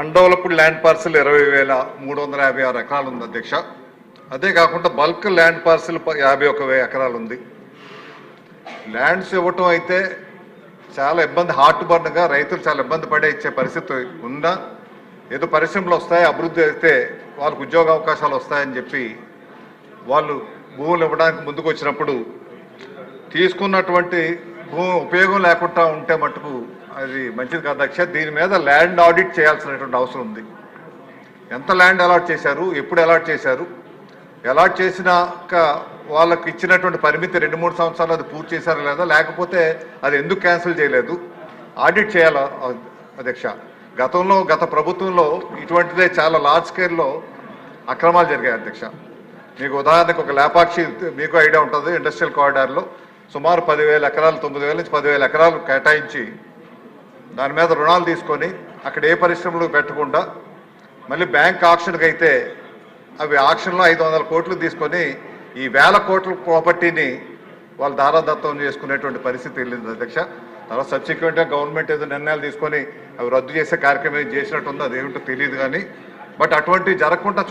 Undeveloped land parcel 20,356 ఎకరాలు ఉంది అధ్యక్ష. అదే కాకుండా బల్క్ ల్యాండ్ పార్సిల్ 51,000 ఎకరాలు ఉంది. ల్యాండ్స్ ఇవ్వటం అయితే చాలా ఇబ్బంది, హార్ట్ బర్న్గా రైతులు చాలా ఇబ్బంది పడే ఇచ్చే పరిస్థితి ఉన్నా, ఏదో పరిశ్రమలు వస్తాయి, అభివృద్ధి అయితే వాళ్ళకు ఉద్యోగ అవకాశాలు వస్తాయని చెప్పి వాళ్ళు భూములు ఇవ్వడానికి ముందుకు వచ్చినప్పుడు తీసుకున్నటువంటి భూమి ఉపయోగం లేకుండా ఉంటే మటుకు అది మంచిది కాదు అధ్యక్ష. దీని మీద ల్యాండ్ ఆడిట్ చేయాల్సినటువంటి అవసరం ఉంది. ఎంత ల్యాండ్ అలాట్ చేశారు, ఎప్పుడు అలాట్ చేశారు, అలాట్ చేసినాక వాళ్ళకి ఇచ్చినటువంటి పరిమితి 2-3 సంవత్సరాలు అది పూర్తి చేశారా లేదా, లేకపోతే అది ఎందుకు క్యాన్సిల్ చేయలేదు, ఆడిట్ చేయాలా అధ్యక్ష. గత ప్రభుత్వంలో ఇటువంటిదే చాలా లార్జ్ స్కేల్లో అక్రమాలు జరిగాయి అధ్యక్ష. మీకు ఉదాహరణకు ఒక లేపాక్షి, మీకు ఐడియా ఉంటుంది, ఇండస్ట్రియల్ కారిడార్లో సుమారు 10,000 ఎకరాలు, 9,000 నుంచి 10,000 ఎకరాలు కేటాయించి దాని మీద రుణాలు తీసుకొని అక్కడ ఏ పరిశ్రమలు పెట్టకుండా మళ్ళీ బ్యాంక్ ఆక్షన్కి అయితే అవి ఆక్షన్లో 500 కోట్లు తీసుకొని ఈ 1,000 కోట్ల ప్రాపర్టీని వాళ్ళు దారాదత్తం చేసుకునేటువంటి పరిస్థితి వెళ్ళింది అధ్యక్ష. తర్వాత సబ్సిక్వెంట్గా గవర్నమెంట్ ఏదో నిర్ణయాలు తీసుకొని అవి రద్దు చేసే కార్యక్రమం చేసినట్టుందో అదేమిటో తెలియదు కానీ, బట్ అటువంటివి జరగకుండా